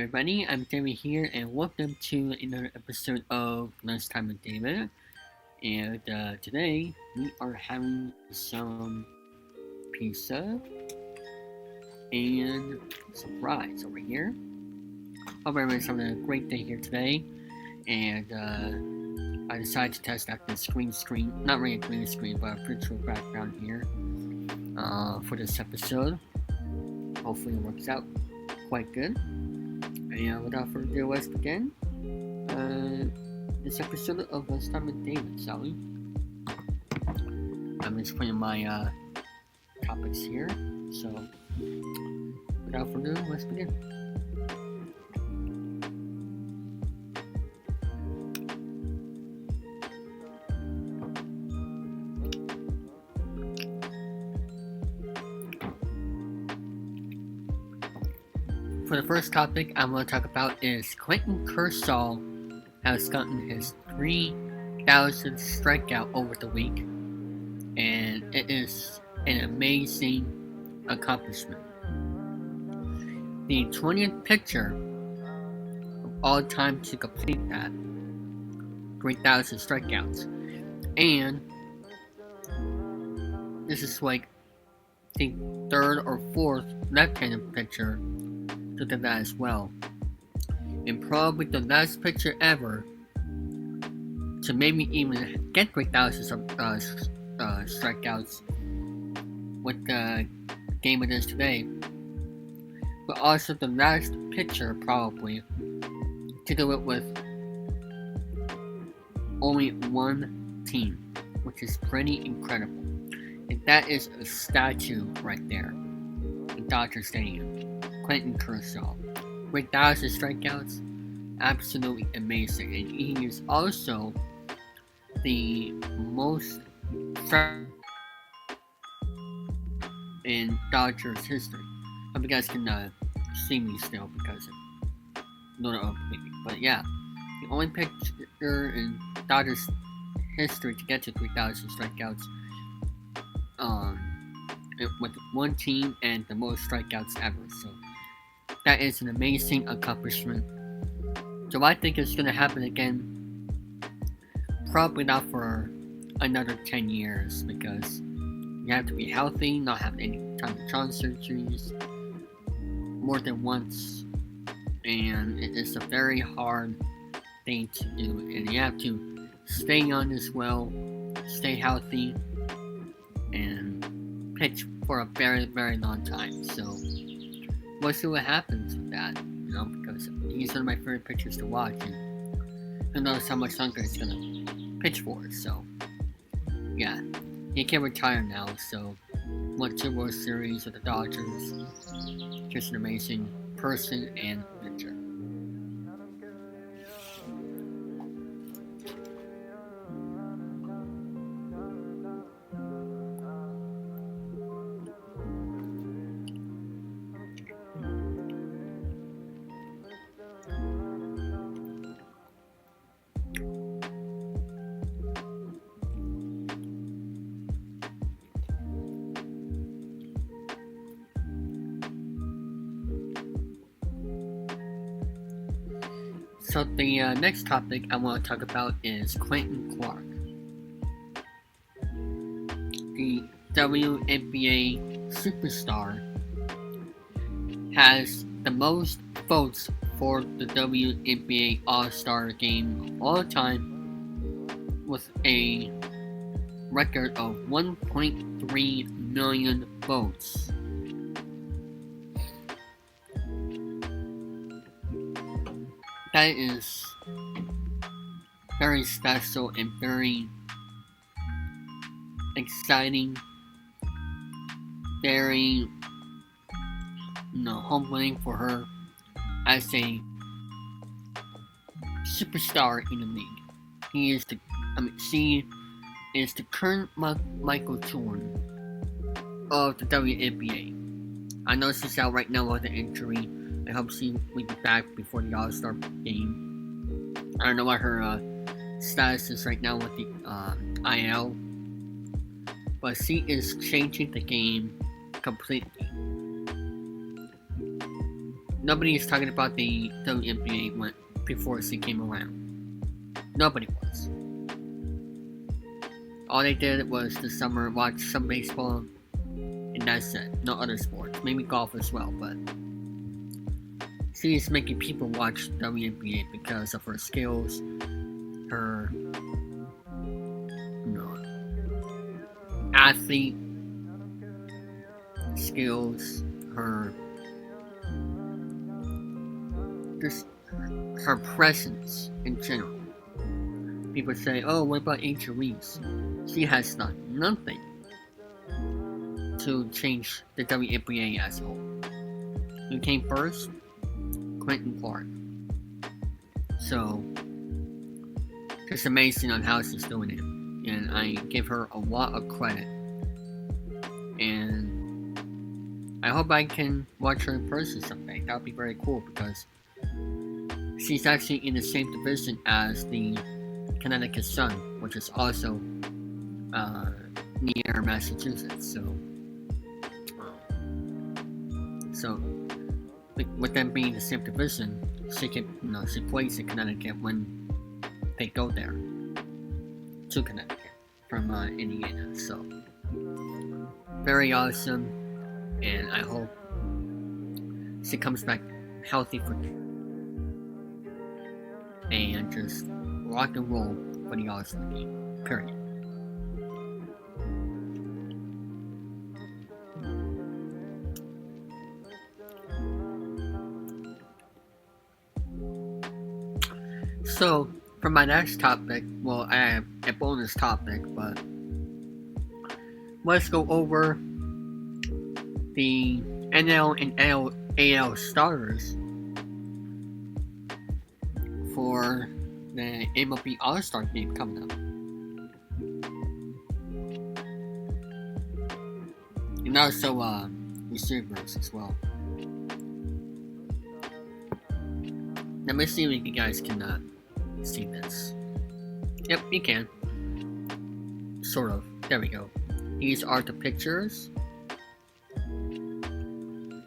everybody, I'm David here, and welcome to another episode of Lunchtime with David. And today we are having some pizza and some fries over here. Hope everyone's having a great day here today. And I decided to test out this green screen, not really a green screen, but a virtual background here for this episode. Hopefully it works out quite good. And without further ado, let's begin this episode of Lunchtime with David, shall we? I'm just putting my topics here, so without further ado, let's begin. For the first topic I want to talk about is Clayton Kershaw has gotten his 3,000th strikeout over the week, and it is an amazing accomplishment. The 20th pitcher of all time to complete that 3,000 strikeouts, and this is like the third or fourth left-handed pitcher to do that as well, and probably the last pitcher ever to maybe even get 3,000 strikeouts with the game it is today, but also the last pitcher probably to do it with only one team, which is pretty incredible. And that is a statue right there in Dodger Stadium. Clayton Kershaw, 3,000 strikeouts, absolutely amazing, and he is also the most strikeouts in Dodgers history. I hope you guys can see me still because I'm not completely, but yeah, the only pitcher in Dodgers history to get to 3,000 strikeouts with one team and the most strikeouts ever. So that is an amazing accomplishment. So I think it's going to happen again. Probably not for another 10 years because you have to be healthy, not have any time to trauma surgeries more than once. And it is a very hard thing to do. And you have to stay young as well, stay healthy, and pitch for a very, very long time. So we'll see what happens with that, because he's one of my favorite pitchers to watch, and who knows how much longer he's gonna pitch for. So yeah, he can retire now. So won 2 World Series with the Dodgers. Just an amazing person and pitcher. So the next topic I want to talk about is Clayton Clark. The WNBA superstar has the most votes for the WNBA All-Star game of all time, with a record of 1.3 million votes. That is very special and very exciting, very, humbling for her as a superstar in the league. She is the current Michael Jordan of the WNBA. I know she's out right now with an injury. I hope she will be back before the All-Star game. I don't know what her status is right now with the IL, but she is changing the game completely. Nobody is talking about the WNBA when before she came around. Nobody was. All they did was this summer watch some baseball, and that's it. No other sports. Maybe golf as well, but she's making people watch WNBA because of her skills, her athlete skills, her just her presence in general. People say, "Oh, what about Angel Reese?" She has done nothing to change the WNBA as a whole. Who came first? Quentin Clark. So, just amazing on how she's doing it. And I give her a lot of credit. And I hope I can watch her in person someday. That would be very cool because she's actually in the same division as the Connecticut Sun, which is also near Massachusetts. So with them being the same division, she plays in Connecticut when they go there to Connecticut from Indiana. So very awesome, and I hope she comes back healthy and just rock and roll for the All-Star game. Period. So, for my next topic, well, I have a bonus topic, but let's go over the NL and AL starters for the MLB All-Star game coming up. And also receivers as well. Let me see if you guys can see this. Yep, you can. Sort of. There we go. These are the pictures.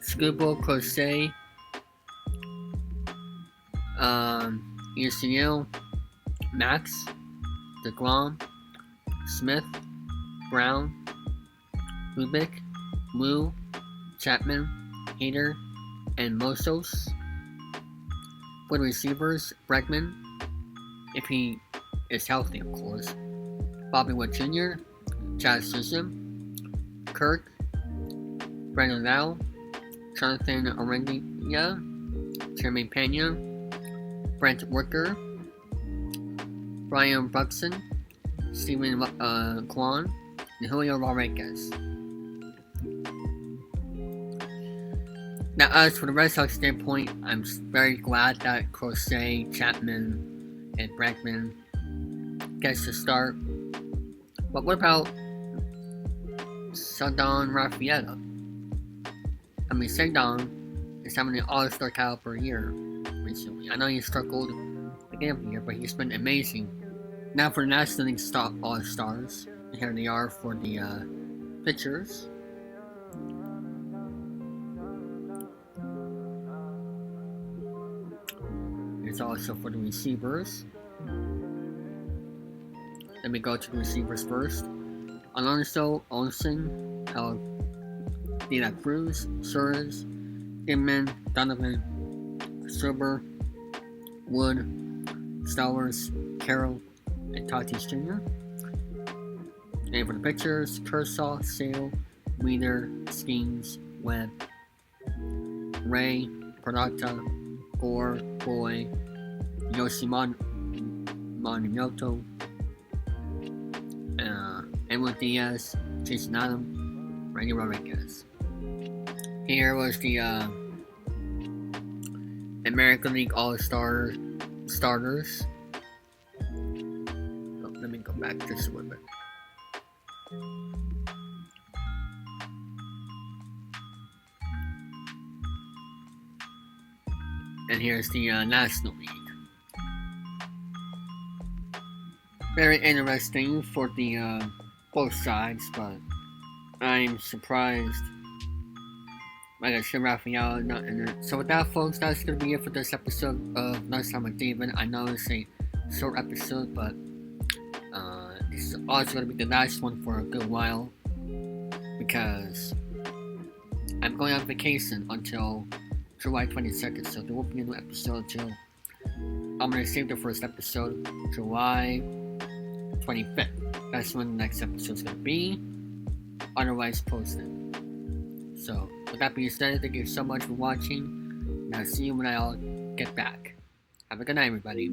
Scuba Crochet, ECL, Max, DeGrom, Smith, Brown, Rubik, Wu, Chapman, Hader, and Mosos. For the receivers, Bregman, if he is healthy, of course, Bobby Wood Jr., Chad Sissom, Kirk, Brandon Lau, Jonathan Orendia, Jeremy Pena, Brent Wicker, Brian Buxton, Steven Kwan, and Julio Rodriguez. Now, as for the Red Sox standpoint, I'm very glad that Crochet, Chapman, and Bregman gets to start. But what about Ceddanne Rafaela? I mean, Ceddanne is having an All-Star caliber year recently. I know he struggled again of the year, but he's been amazing. Now for the National League All-Stars, here they are for the pitchers. It's also for the receivers. Let me go to the receivers first. Alonso, Olsen, De La Cruz, Suarez, Inman, Donovan, Silver, Wood, Stowers, Carroll, and Tatis Jr. And for the pitchers, Kershaw, Sale, Weeder, Skeens, Webb, Ray, Pradata, Gore, Boy, Yoshimoto, Edwin Diaz, Jason Adam, Randy Rodriguez. Here was the American League All-Star starters. Oh, let me go back just a little bit. And here's the National League. Very interesting for the both sides, but I'm surprised. like I said, Raphael, not in it. So with that, folks, that's gonna be it for this episode of Lunchtime with David. I know it's a short episode, but this is also gonna be the last one for a good while because I'm going on vacation until July 22nd, so there won't be a new episode until I'm gonna save the first episode, July 25th. That's when the next episode's gonna be. Otherwise posted. So with that being said, thank you so much for watching, and I'll see you when I'll get back. Have a good night, everybody.